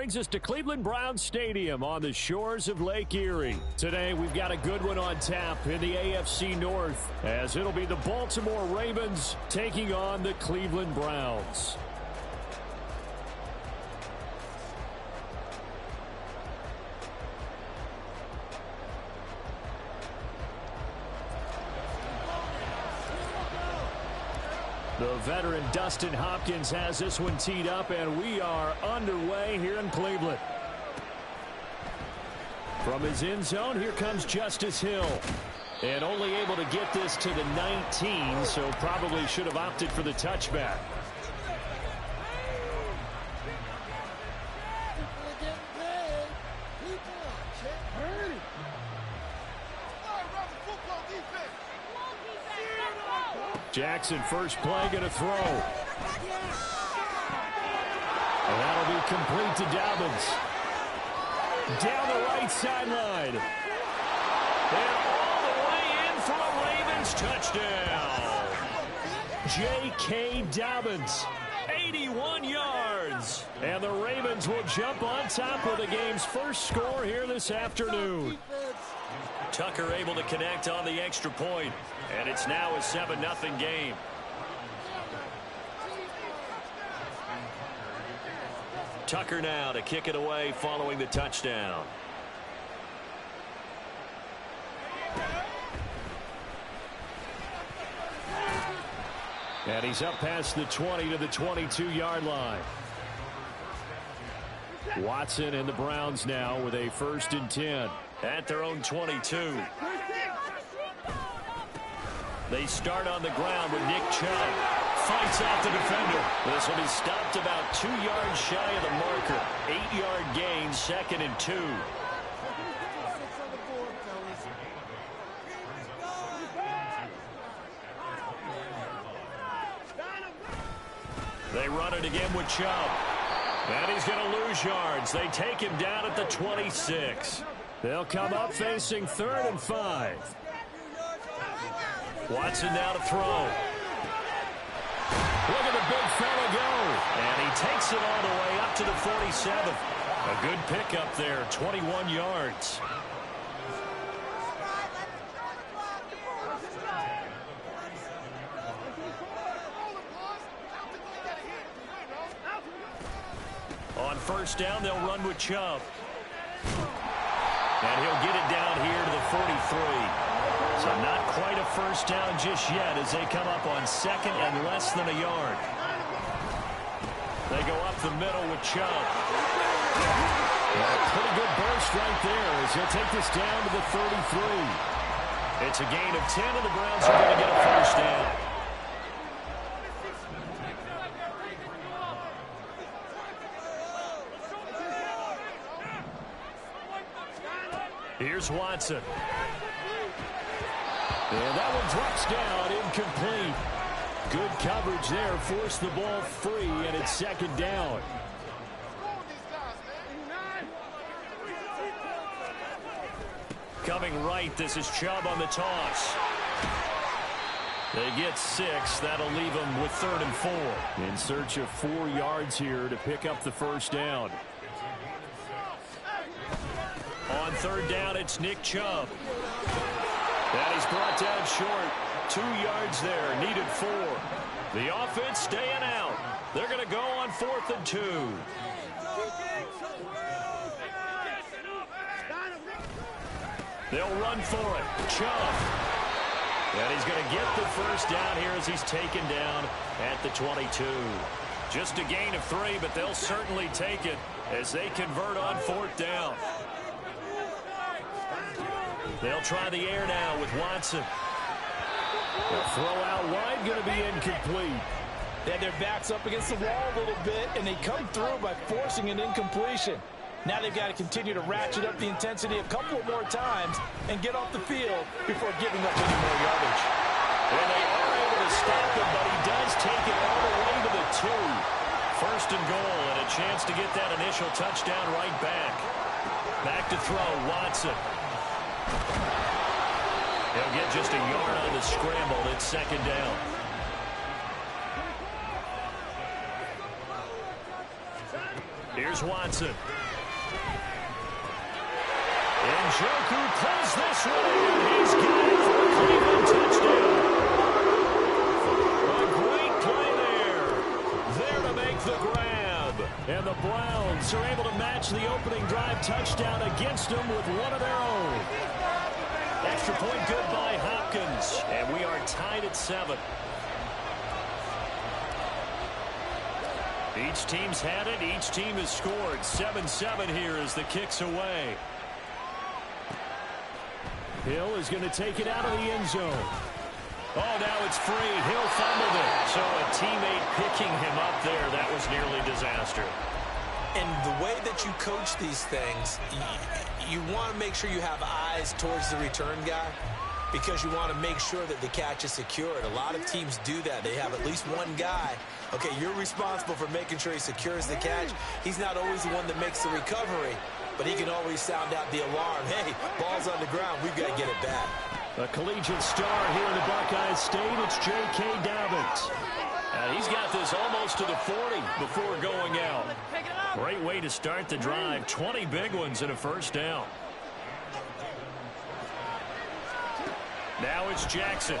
brings us to Cleveland Browns Stadium on the shores of Lake Erie. Today, we've got a good one on tap in the AFC North, as it'll be the Baltimore Ravens taking on the Cleveland Browns. The veteran Dustin Hopkins has this one teed up, and we are underway here in Cleveland. From his end zone, here comes Justice Hill. And only able to get this to the 19, so probably should have opted for the touchback. Jackson, first play, going to throw. And that'll be complete to Dobbins. Down the right sideline. And all the way in for a Ravens touchdown. J.K. Dobbins, 81 yards. And the Ravens will jump on top of the game's first score here this afternoon. Tucker able to connect on the extra point, and it's now a 7-0 game. Tucker now to kick it away following the touchdown. And he's up past the 20 to the 22-yard line. Watson and the Browns now with a 1st and 10 at their own 22. They start on the ground with Nick Chubb. Fights off the defender. This will be stopped about 2 yards shy of the marker. 8-yard gain, 2nd and 2. They run it again with Chubb. And he's going to lose yards. They take him down at the 26. They'll come up facing 3rd and 5. Watson now to throw. Look at the big fella go. And he takes it all the way up to the 47. A good pickup there, 21 yards. On 1st down, they'll run with Chubb. And he'll get it down here to the 43. So not quite a 1st down just yet as they come up on 2nd and less than a yard. They go up the middle with Chubb. Pretty good burst right there as he'll take this down to the 33. It's a gain of 10, and the Browns are going to get a 1st down. Here's Watson. And that one drops down, incomplete. Good coverage there, forced the ball free, and it's 2nd down. Coming right, this is Chubb on the toss. They get 6. That'll leave them with 3rd and 4. In search of 4 yards here to pick up the 1st down. On 3rd down, it's Nick Chubb. And he's brought down short. 2 yards there, needed 4. The offense staying out. They're going to go on 4th and 2. They'll run for it. Chubb. And he's going to get the 1st down here as he's taken down at the 22. Just a gain of 3, but they'll certainly take it as they convert on 4th down. They'll try the air now with Watson. The throw out wide going to be incomplete. They had their backs up against the wall a little bit, and they come through by forcing an incompletion. Now they've got to continue to ratchet up the intensity a couple of more times and get off the field before giving up any more yardage. And they are able to stop him, but he does take it all the way to the 2. 1st and goal, and a chance to get that initial touchdown right back. Back to throw, Watson. He'll get just a yard on the scramble. It's 2nd down. Here's Watson. And Njoku pulls this one in. He's got it for a Cleveland touchdown. A great play there. There to make the grab. And the Browns are able to match the opening drive touchdown against them with one of their own. Extra point good by Hopkins. And we are tied at 7. Each team's had it. Each team has scored. 7-7 here as the kick's away. Hill is going to take it out of the end zone. Oh, now it's free. Hill fumbled it. So a teammate picking him up there. That was nearly disaster. And the way that you coach these things, you want to make sure you have eyes towards the return guy because you want to make sure that the catch is secured. A lot of teams do that. They have at least one guy. Okay, you're responsible for making sure he secures the catch. He's not always the one that makes the recovery, but he can always sound out the alarm. Hey, ball's on the ground. We've got to get it back. A collegiate star here in the Buckeye State. It's J.K. Dobbins. He's got this almost to the 40 before going out. Great way to start the drive. 20 big ones and a first down. Now it's Jackson.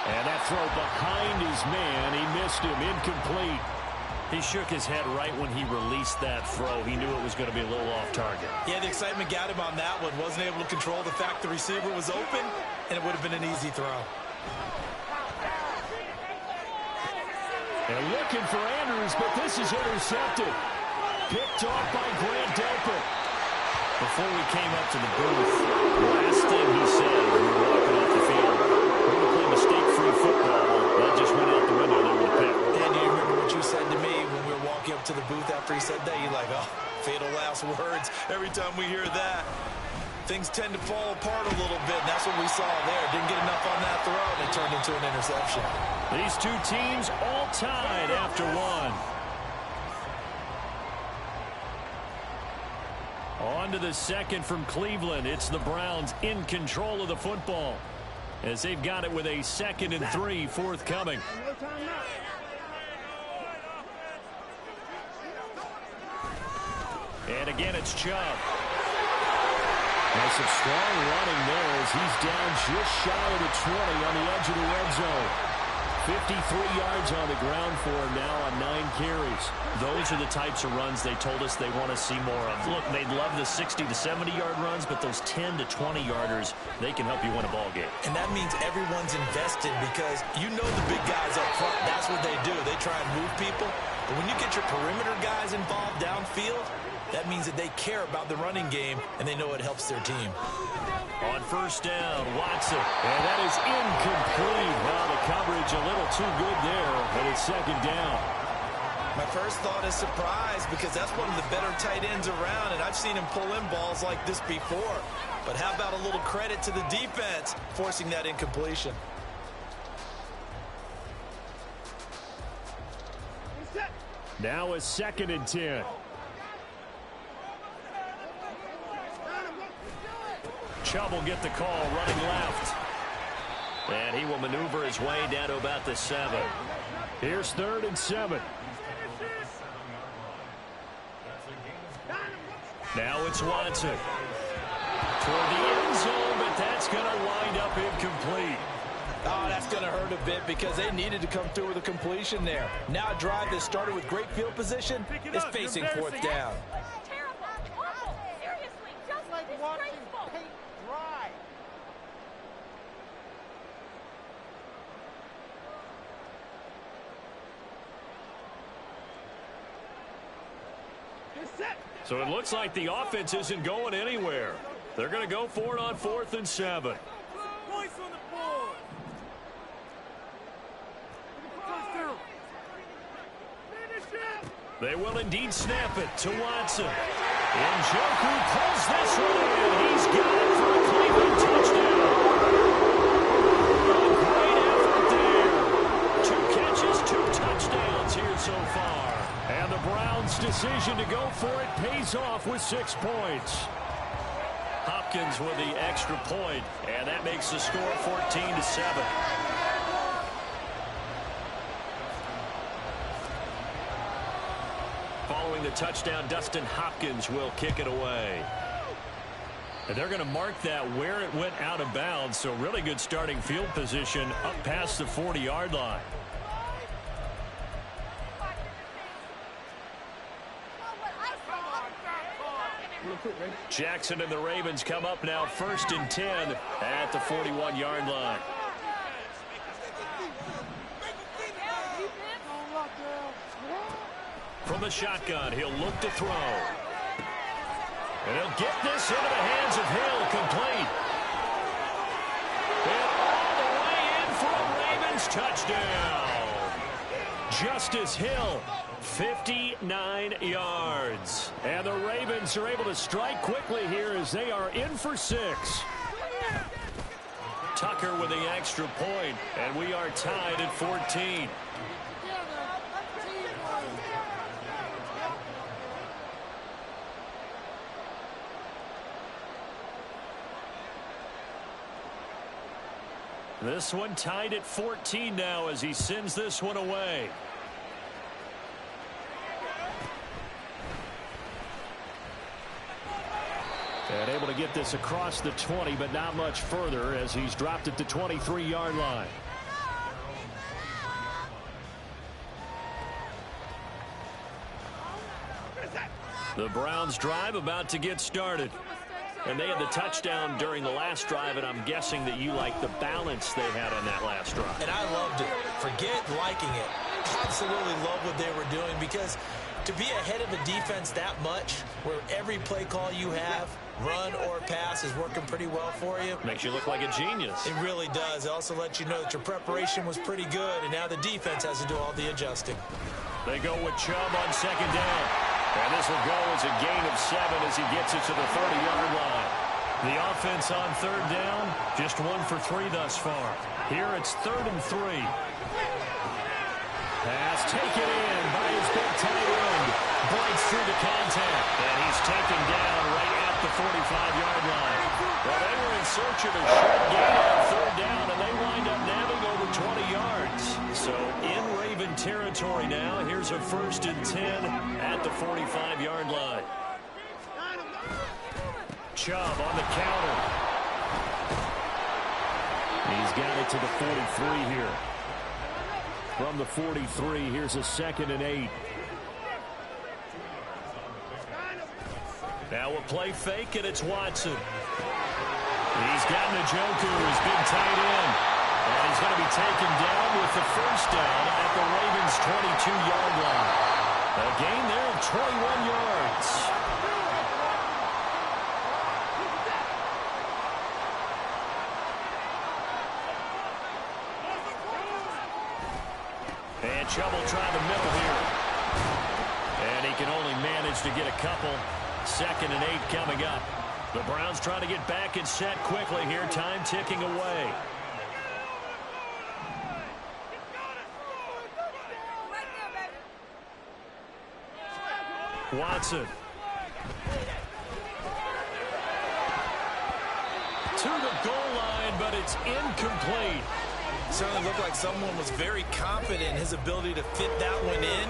And that throw behind his man. He missed him. Incomplete. He shook his head right when he released that throw. He knew it was going to be a little off target. Yeah, the excitement got him on that one. Wasn't able to control the fact the receiver was open, and it would have been an easy throw. And looking for Andrews, but this is intercepted. Picked off by Grant Delpit. Before we came up to the booth, the last thing he said when we were walking off the field, we're going to play mistake-free football. That just went out the window there with a pick. And you remember what you said to me when we were walking up to the booth after he said that? You're like, oh, fatal last words. Every time we hear that, things tend to fall apart a little bit, and that's what we saw there. Didn't get enough on that throw, and it turned into an interception. These two teams all tied after one. On to the second from Cleveland. It's the Browns in control of the football as they've got it with a 2nd and 3 forthcoming. And again, it's Chubb. There's some strong running there as he's down just shy of the 20 on the edge of the red zone. 53 yards on the ground for him now on 9 carries. Those are the types of runs they told us they want to see more of. Look, they'd love the 60 to 70-yard runs, but those 10 to 20-yarders, they can help you win a ball game. And that means everyone's invested because you know the big guys up front. That's what they do. They try and move people. But when you get your perimeter guys involved downfield, that means that they care about the running game, and they know it helps their team. On first down, Watson. And that is incomplete. Well, the coverage a little too good there, and it's 2nd down. My first thought is surprise because that's one of the better tight ends around, and I've seen him pull in balls like this before. But how about a little credit to the defense forcing that incompletion? Now a 2nd and 10. Chubb will get the call running left. And he will maneuver his way down to about the 7. Here's 3rd and 7. Now it's Watson. Toward the end zone, but that's going to wind up incomplete. Oh, that's going to hurt a bit because they needed to come through with a completion there. Now a drive that started with great field position is facing 4th down. So it looks like the offense isn't going anywhere. They're going to go for it on 4th and 7. Points on the board. Touchdown. They will indeed snap it to Watson. And Njoku pulls this one in. He's got it for a Cleveland touchdown. A great effort there. 2 catches, 2 touchdowns here so far. And the Browns' decision to go for it pays off with 6 points. Hopkins with the extra point, and that makes the score 14-7. Following the touchdown, Dustin Hopkins will kick it away. And they're going to mark that where it went out of bounds, so really good starting field position up past the 40-yard line. Jackson and the Ravens come up now 1st and 10 at the 41-yard line. From the shotgun, he'll look to throw. And he'll get this into the hands of Hill, complete. And all the way in for a Ravens touchdown. Justice Hill, 59 yards. And the Ravens are able to strike quickly here as they are in for 6. Tucker with the extra point, and we are tied at 14. This one tied at 14 now as he sends this one away. And able to get this across the 20, but not much further as he's dropped at the 23-yard line. The Browns drive about to get started. And they had the touchdown during the last drive, and I'm guessing that you like the balance they had on that last drive. And I loved it. Forget liking it. Absolutely love what they were doing, because to be ahead of a defense that much, where every play call you have, run or pass, is working pretty well for you. Makes you look like a genius. It really does. It also lets you know that your preparation was pretty good, and now the defense has to do all the adjusting. They go with Chubb on 2nd down. And this will go as a gain of 7 as he gets it to the 30-yard line. The offense on 3rd down, just 1 for 3 thus far. Here it's 3rd and 3. Pass taken in by his big tight end. Breaks through the contact. And he's taken down right at the 45-yard line. Well, they were in search of a short gain on 3rd down, and they wind up nabbing over 20 yards. So in Raven territory now. Here's a 1st and 10 at the 45-yard line. Chubb on the counter. He's got it to the 43 here. From the 43, here's a 2nd and 8. Now a play fake, and it's Watson. He's got Njoku, his big tight end. And he's going to be taken down with the 1st down at the Ravens' 22-yard line. A gain there of 21 yards. And Chubb will try the middle here. And he can only manage to get a couple. 2nd and 8 coming up. The Browns trying to get back and set quickly here. Time ticking away. Watson. To the goal line, but it's incomplete. Certainly looked like someone was very confident in his ability to fit that one in.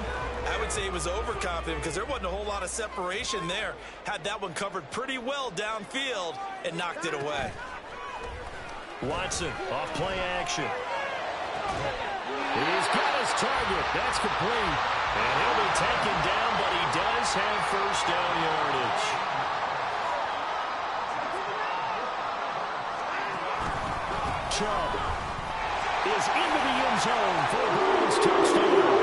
I would say he was overconfident because there wasn't a whole lot of separation there. Had that one covered pretty well downfield and knocked it away. Watson off play action. He's got his target. That's complete. And he'll be taken down, but he does have 1st down yardage. Chubb is into the end zone for a Browns touchdown.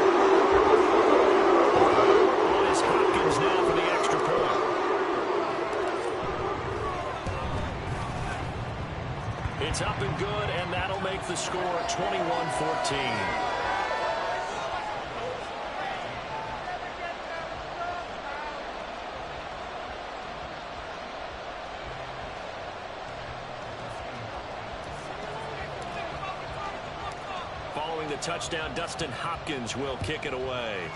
On is Hopkins now for the extra point. It's up and good, and that'll make the score 21-14. Following the touchdown, Dustin Hopkins will kick it away.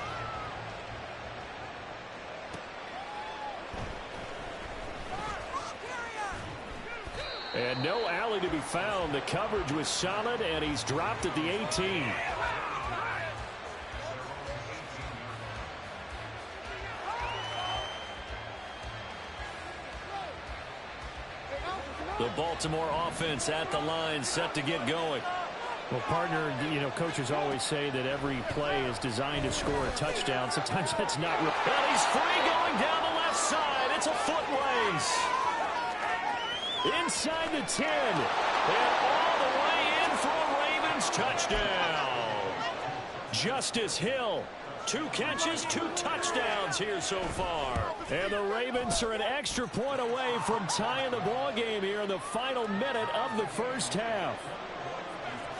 And no alley to be found. The coverage was solid, and he's dropped at the 18. The Baltimore offense at the line, set to get going. Well, partner, coaches always say that every play is designed to score a touchdown. Sometimes that's not real. And he's free going down the left side. It's a foot race. Inside the 10. And all the way in for a Ravens touchdown. Justice Hill. 2 catches, 2 touchdowns here so far. And the Ravens are an extra point away from tying the ball game here in the final minute of the first half.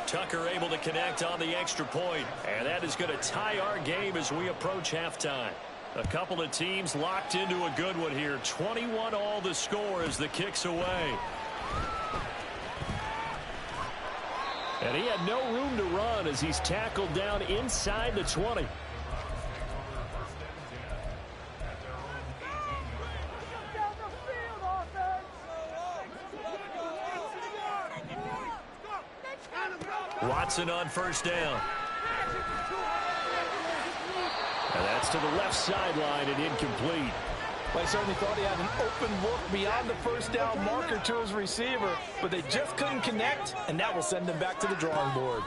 Tucker able to connect on the extra point, and that is going to tie our game as we approach halftime. A couple of teams locked into a good one here. 21-all the score as the kick's away. And he had no room to run as he's tackled down inside the 20. Watson on first down. And that's to the left sideline and incomplete. Well, I certainly thought he had an open look beyond the first down marker to his receiver, but they just couldn't connect, and that will send him back to the drawing board.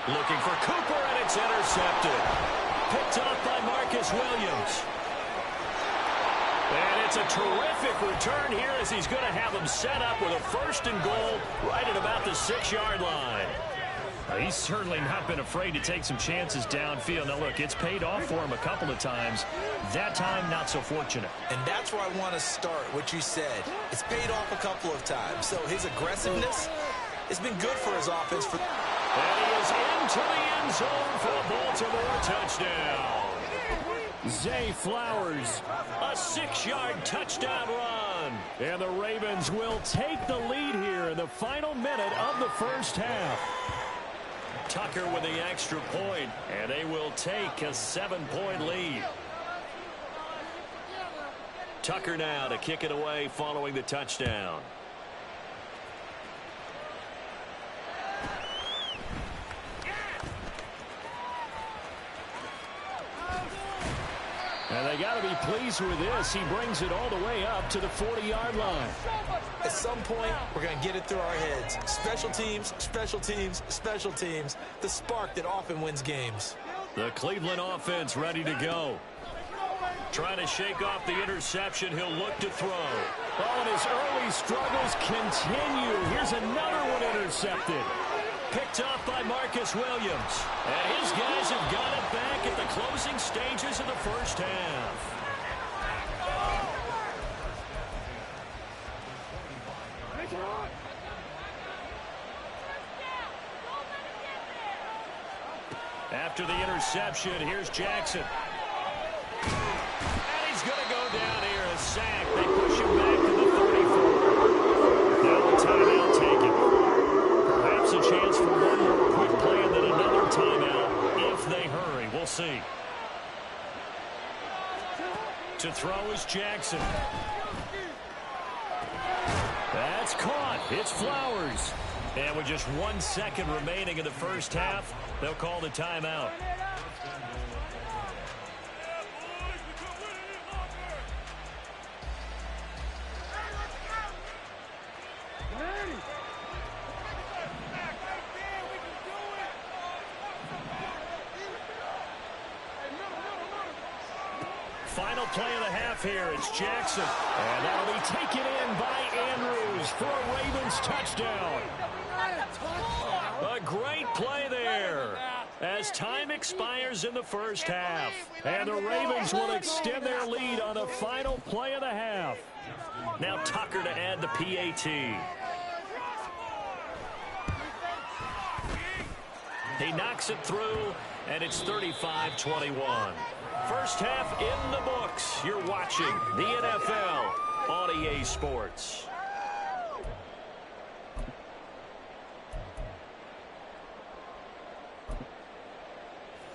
Looking for Cooper, and it's intercepted. Picked off by Marcus Williams. And it's a terrific return here as he's going to have him set up with a 1st and goal right at about the 6-yard line. He's certainly not been afraid to take some chances downfield. Now, look, it's paid off for him a couple of times. That time, not so fortunate. And that's where I want to start, what you said. It's paid off a couple of times. So his aggressiveness has been good for his offense. And he is into the end zone for a Baltimore touchdown. Zay Flowers, a 6-yard touchdown run. And the Ravens will take the lead here in the final minute of the first half. Tucker with the extra point, and they will take a 7-point lead. Tucker now to kick it away following the touchdown. And they got to be pleased with this. He brings it all the way up to the 40-yard line. At some point, we're going to get it through our heads. Special teams, special teams, special teams. The spark that often wins games. The Cleveland offense ready to go. Trying to shake off the interception. He'll look to throw. Oh, and his early struggles continue. Here's another one intercepted. Picked off by Marcus Williams. And his guys have got it back at the closing stages of the first half. After the interception, here's Jackson. And he's going to go down here, a sack. They push him back to the 34. Now a timeout taken. Perhaps a chance for one more quick play and then another timeout if they hurry. We'll see. To throw is Jackson. That's caught. It's Flowers. And with just 1 second remaining in the first half, they'll call the timeout. Final play of the half here. It's Jackson. And that'll be taken in by Andrews for a Ravens touchdown. A great play there as time expires in the first half. And the Ravens will extend their lead on the final play of the half. Now Tucker to add the PAT. He knocks it through, and it's 35-21. First half in the books. You're watching the NFL on EA Sports.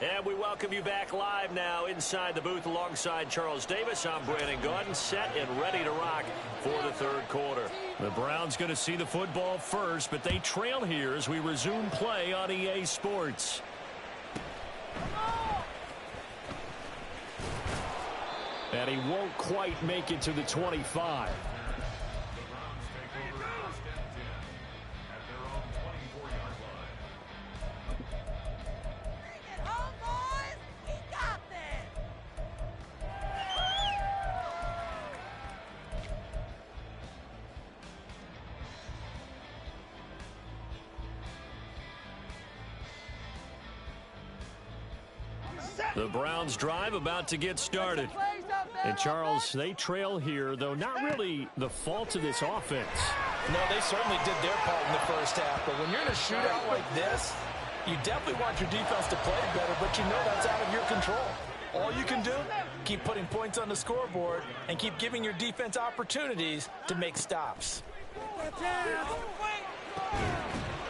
And we welcome you back live now inside the booth alongside Charles Davis. I'm Brandon Gaudin, set and ready to rock for the third quarter. The Browns going to see the football first, but they trail here as we resume play on EA Sports. And he won't quite make it to the 25. The Browns drive about to get started. And Charles, they trail here, though not really the fault of this offense. No, they certainly did their part in the first half. But when you're in a shootout like this, you definitely want your defense to play better, but you know that's out of your control. All you can do, keep putting points on the scoreboard and keep giving your defense opportunities to make stops.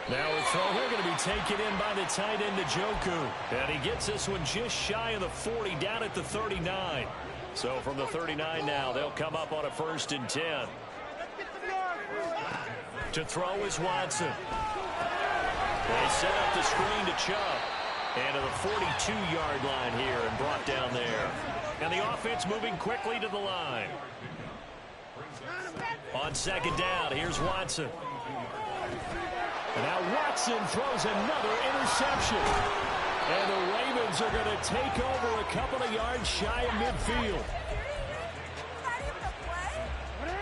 Now a throw here going to be taken in by the tight end, Njoku. And he gets this one just shy of the 40, down at the 39. So from the 39 now, they'll come up on a 1st and 10. To throw is Watson. They set up the screen to Chubb. And to the 42-yard line here and brought down there. And the offense moving quickly to the line. On 2nd down, here's Watson. And now Watson throws another interception. And the Ravens are going to take over a couple of yards shy of midfield.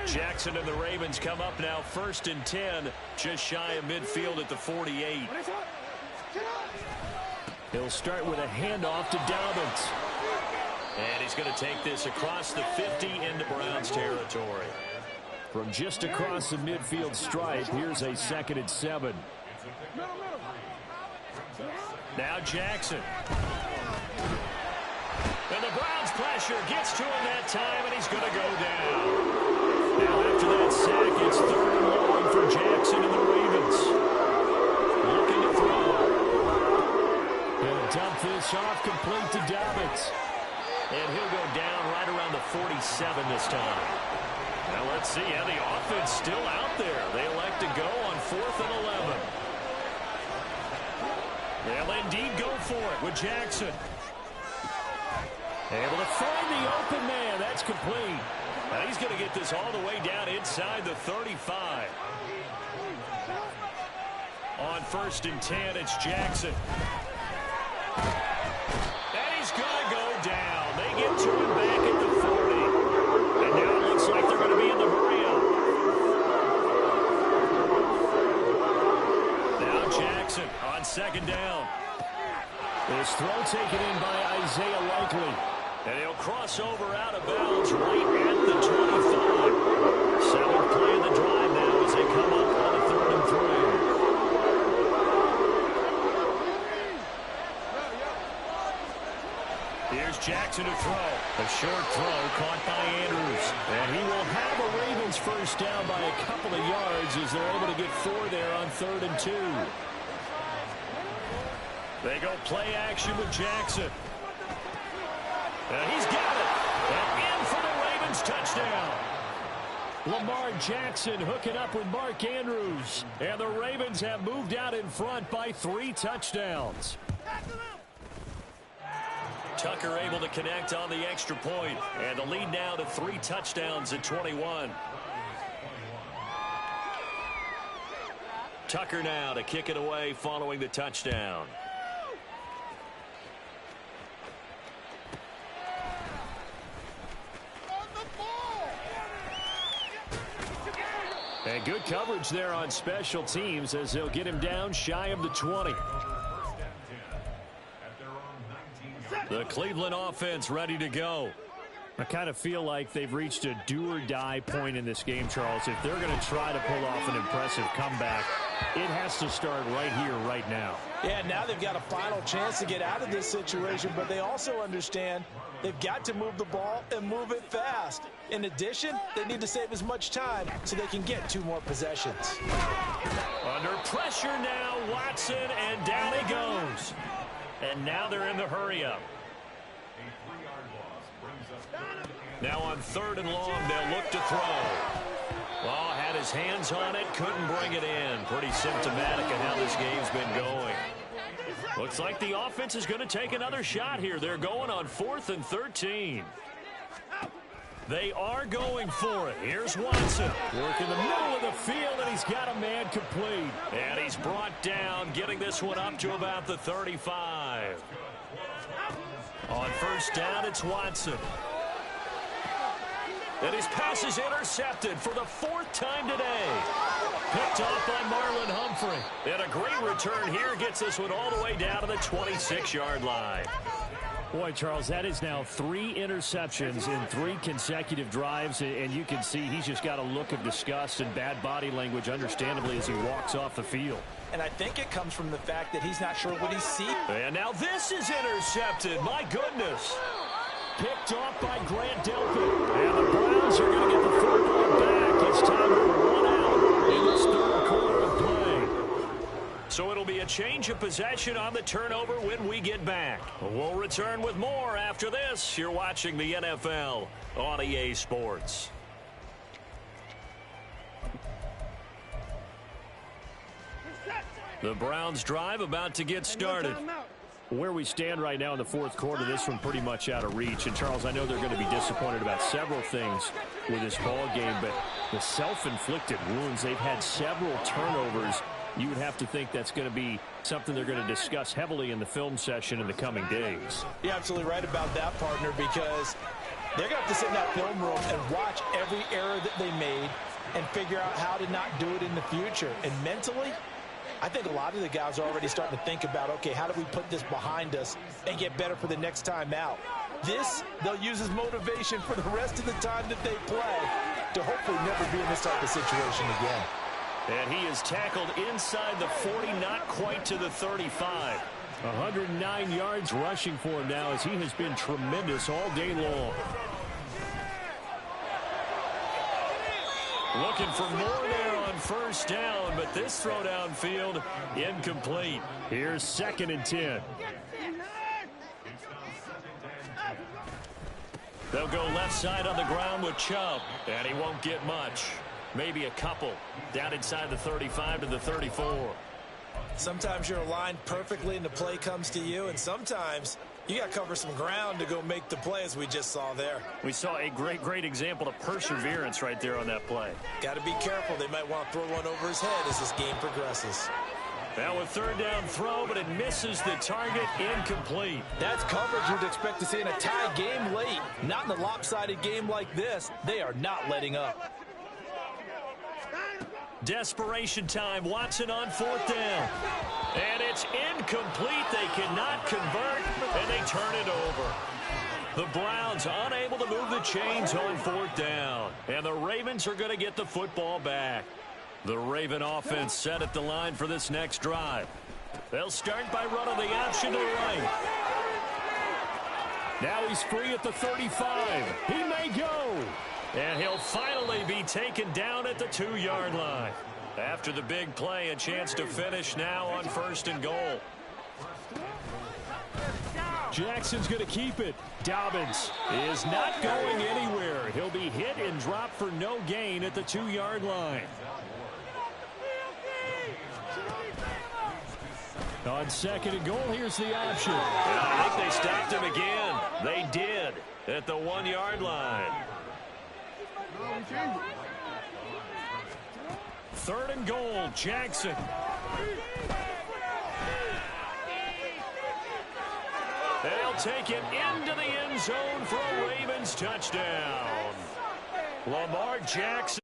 Jackson and the Ravens come up now 1st and 10, just shy of midfield at the 48. He'll start with a handoff to Dobbins. And he's going to take this across the 50 into Browns territory. From just across the midfield stripe, here's a 2nd and 7. Now Jackson. And the Browns pressure gets to him that time, and he's going to go down. Now after that sack, it's 3rd and long for Jackson and the Ravens. Looking to throw. He'll dump this off complete to Dobbins. And he'll go down right around the 47 this time. Now let's see how the offense still out there. They elect to go on 4th and 11. They'll indeed go for it with Jackson. Able to find the open man. That's complete. Now he's going to get this all the way down inside the 35. On 1st and 10, it's Jackson. And he's going to go down. They get to him back at the 40. And now it looks like they're going to be in the hurry-up. Now Jackson on 2nd down. This throw taken in by Isaiah Likely. And he'll cross over out of bounds right at the 25. 7th play of the drive now as they come up on a 3rd and 3. Here's Jackson to throw. A short throw caught by Andrews. And he will have a Ravens 1st down by a couple of yards as they're able to get 4 there on 3rd and 2. They go play action with Jackson. And he's got it. And in for the Ravens touchdown. Lamar Jackson hooking up with Mark Andrews. And the Ravens have moved out in front by 3 touchdowns. Tucker able to connect on the extra point. And the lead now to 3 touchdowns at 21. Tucker now to kick it away following the touchdown. And good coverage there on special teams as they'll get him down shy of the 20. The Cleveland offense ready to go. I kind of feel like they've reached a do-or-die point in this game, Charles. If they're going to try to pull off an impressive comeback, it has to start right here, right now. Yeah, now they've got a final chance to get out of this situation, but they also understand they've got to move the ball and move it fast. In addition, they need to save as much time so they can get 2 more possessions. Under pressure now, Watson, and down he goes. And now they're in the hurry-up. Now on 3rd and long, they'll look to throw. Well, had his hands on it, couldn't bring it in. Pretty symptomatic of how this game's been going. Looks like the offense is going to take another shot here. They're going on 4th and 13. They are going for it. Here's Watson. Working the middle of the field, and he's got a man complete. And he's brought down, getting this one up to about the 35. On first down, it's Watson. And his pass is intercepted for the 4th time today. Picked off by Marlon Humphrey. And a great return here gets this one all the way down to the 26-yard line. Boy, Charles, that is now 3 interceptions in 3 consecutive drives, and you can see he's just got a look of disgust and bad body language, understandably, as he walks off the field. And I think it comes from the fact that he's not sure what he's seeing. And now this is intercepted. My goodness. Picked off by Grant Delpit. And the Browns are going to get the football back. It's time to run out in this 3rd quarter of play. So it'll be a change of possession on the turnover when we get back. We'll return with more after this. You're watching the NFL on EA Sports. The Browns drive about to get started. Where we stand right now in the 4th quarter, this one pretty much out of reach. And, Charles, I know they're going to be disappointed about several things with this ball game, but the self-inflicted wounds, they've had several turnovers. You would have to think that's going to be something they're going to discuss heavily in the film session in the coming days. You're absolutely right about that, partner, because they're going to have to sit in that film room and watch every error that they made and figure out how to not do it in the future. And mentally, I think a lot of the guys are already starting to think about, okay, how do we put this behind us and get better for the next time out? This, they'll use as motivation for the rest of the time that they play to hopefully never be in this type of situation again. And he is tackled inside the 40, not quite to the 35. 109 yards rushing for him now as he has been tremendous all day long. Looking for more there on first down, but this throw downfield incomplete. Here's 2nd and 10. They'll go left side on the ground with Chubb, and he won't get much. Maybe a couple. Down inside the 35 to the 34. Sometimes you're aligned perfectly and the play comes to you, and sometimes you got to cover some ground to go make the play, as we just saw there. We saw a great example of perseverance right there on that play. Got to be careful. They might want to throw one over his head as this game progresses. Now a 3rd down throw, but it misses the target, incomplete. That's coverage you'd expect to see in a tie game late. Not in a lopsided game like this. They are not letting up. Desperation time. Watson on 4th down. And it's incomplete. They cannot convert, and they turn it over. The Browns unable to move the chains on 4th down. And the Ravens are going to get the football back. The Raven offense set at the line for this next drive. They'll start by running the option to the right. Now he's free at the 35. He may go. And he'll finally be taken down at the 2-yard line. After the big play, a chance to finish now on 1st and goal. Jackson's going to keep it. Dobbins is not going anywhere. He'll be hit and dropped for no gain at the 2-yard line. On 2nd and goal, here's the option. And I think they stopped him again. They did at the 1-yard line. 3rd and goal, Jackson. They'll take it into the end zone for a Ravens touchdown. Lamar Jackson.